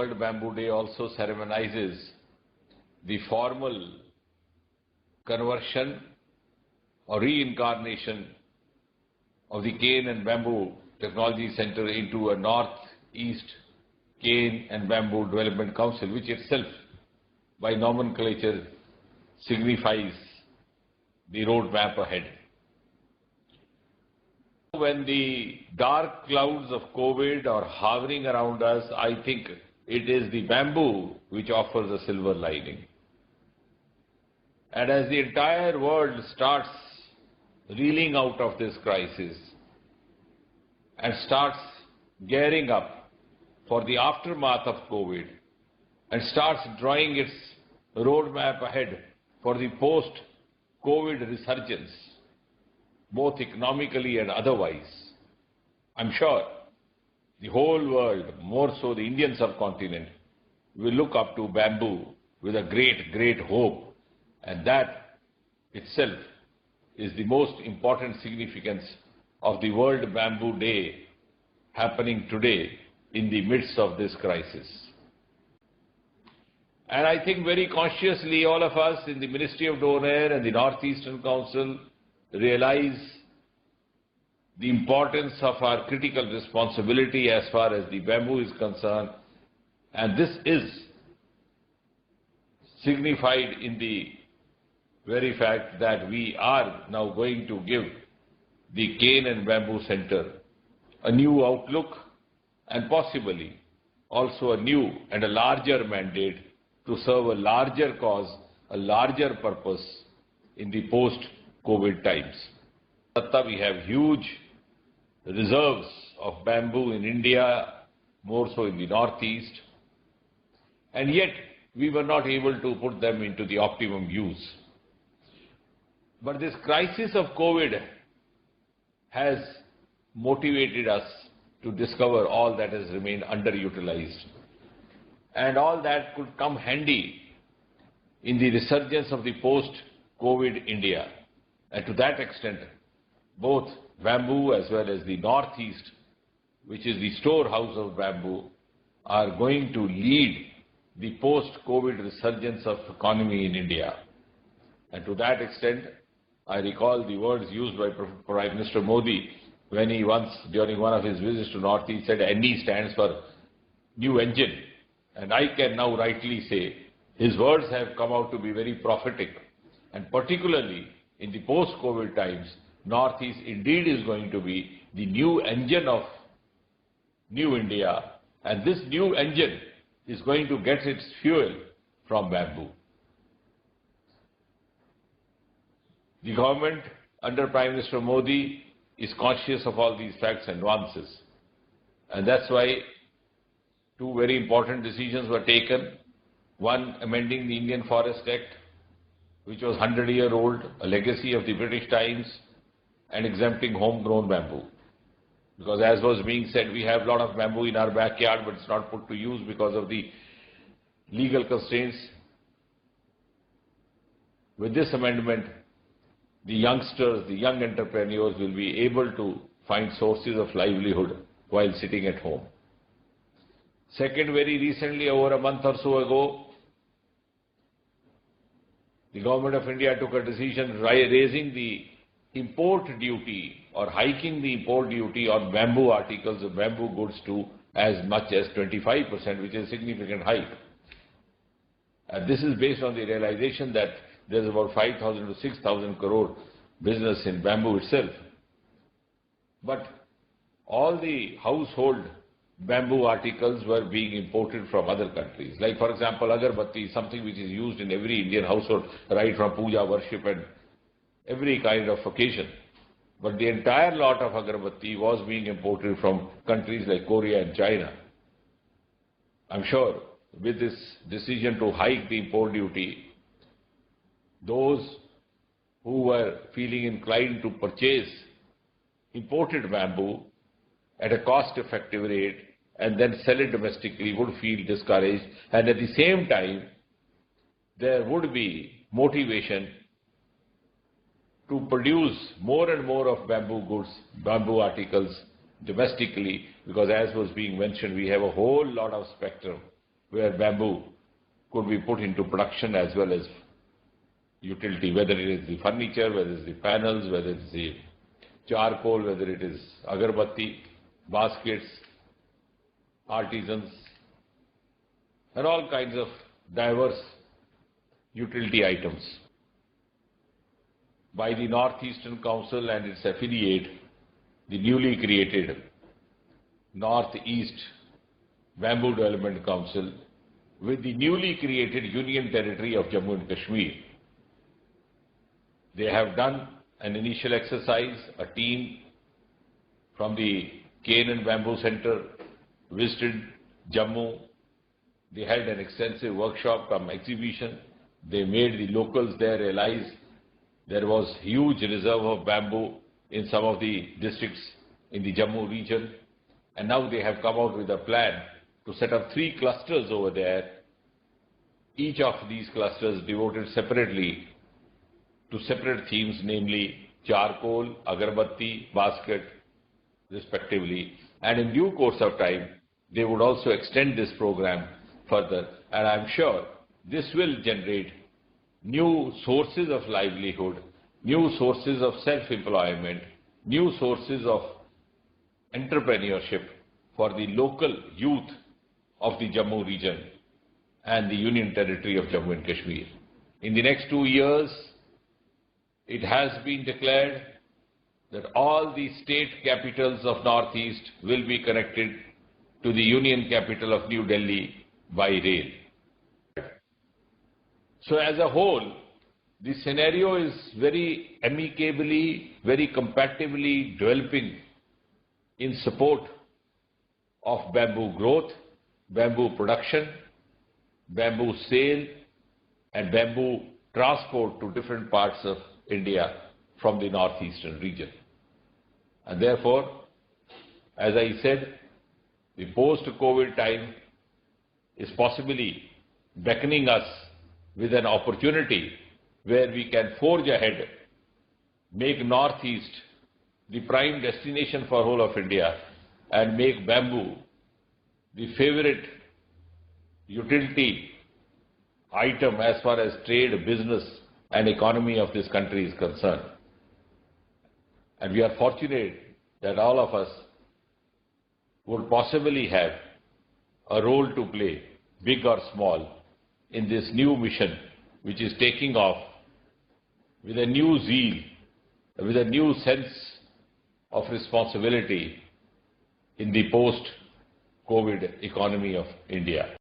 World Bamboo Day also ceremonizes the formal conversion or reincarnation of the Cane and Bamboo Technology Center into a Northeast Cane and Bamboo Development Council, which itself, by nomenclature, signifies the roadmap ahead. When the dark clouds of COVID are hovering around us, I think it is the bamboo which offers a silver lining. And as the entire world starts reeling out of this crisis and starts gearing up for the aftermath of COVID and starts drawing its roadmap ahead for the post-COVID resurgence, both economically and otherwise, I'm sure the whole world, more so the Indian subcontinent, will look up to bamboo with a great, great hope. And that itself is the most important significance of the World Bamboo Day happening today in the midst of this crisis. And I think very consciously all of us in the Ministry of Open Air and the Northeastern Council realize the importance of our critical responsibility as far as the bamboo is concerned, and this is signified in the very fact that we are now going to give the Cane and Bamboo Center a new outlook and possibly also a new and a larger mandate to serve a larger cause, a larger purpose in the post-COVID times. We have huge reserves of bamboo in India, more so in the Northeast, and yet we were not able to put them into the optimum use. But this crisis of COVID has motivated us to discover all that has remained underutilized and all that could come handy in the resurgence of the post-COVID India. And to that extent, both bamboo as well as the Northeast, which is the storehouse of bamboo, are going to lead the post-COVID resurgence of economy in India. And to that extent, I recall the words used by Prime Minister Modi when he once, during one of his visits to Northeast, said NE stands for new engine. And I can now rightly say his words have come out to be very prophetic. And particularly in the post-COVID times, Northeast indeed is going to be the new engine of New India. And this new engine is going to get its fuel from bamboo. The government under Prime Minister Modi is conscious of all these facts and nuances. And that's why two very important decisions were taken. One, amending the Indian Forest Act, which was 100-year-old, a legacy of the British times, and exempting homegrown bamboo. Because as was being said, we have a lot of bamboo in our backyard, but it's not put to use because of the legal constraints. With this amendment, the youngsters, the young entrepreneurs will be able to find sources of livelihood while sitting at home. Second, very recently, over a month or so ago, the Government of India took a decision raising the import duty or hiking the import duty on bamboo articles of bamboo goods to as much as 25%, which is a significant hike. And this is based on the realization that there is about 5,000 to 6,000 crore business in bamboo itself. But all the household bamboo articles were being imported from other countries. Like, for example, agarbatti, something which is used in every Indian household, right from puja, worship and every kind of occasion. But the entire lot of agarbatti was being imported from countries like Korea and China. I'm sure with this decision to hike the import duty, those who were feeling inclined to purchase imported bamboo at a cost-effective rate and then sell it domestically would feel discouraged, and at the same time, there would be motivation to produce more and more of bamboo goods, bamboo articles domestically, because as was being mentioned, we have a whole lot of spectrum where bamboo could be put into production as well as utility, whether it is the furniture, whether it is the panels, whether it is the charcoal, whether it is agarbatti, baskets, artisans, and all kinds of diverse utility items. By the Northeastern Council and its affiliate, the newly created Northeast Bamboo Development Council, with the newly created Union Territory of Jammu and Kashmir. They have done an initial exercise. A team from the Cane and Bamboo Center visited Jammu. They held an extensive workshop cum exhibition. They made the locals there realize there was huge reserve of bamboo in some of the districts in the Jammu region. And now they have come out with a plan to set up 3 clusters over there, each of these clusters devoted separately to separate themes, namely charcoal, agarbatti, basket, respectively. And in due course of time, they would also extend this program further. And I'm sure this will generate new sources of livelihood, new sources of self-employment, new sources of entrepreneurship for the local youth of the Jammu region and the Union Territory of Jammu and Kashmir. In the next 2 years, it has been declared that all the state capitals of Northeast will be connected to the Union capital of New Delhi by rail. So as a whole, the scenario is very amicably, very compatibly developing in support of bamboo growth, bamboo production, bamboo sale, and bamboo transport to different parts of India from the northeastern region. And therefore, as I said, the post-COVID time is possibly beckoning us with an opportunity where we can forge ahead, make Northeast the prime destination for whole of India, and make bamboo the favorite utility item as far as trade, business, and economy of this country is concerned. And we are fortunate that all of us would possibly have a role to play, big or small, in this new mission which is taking off with a new zeal, with a new sense of responsibility in the post-COVID economy of India.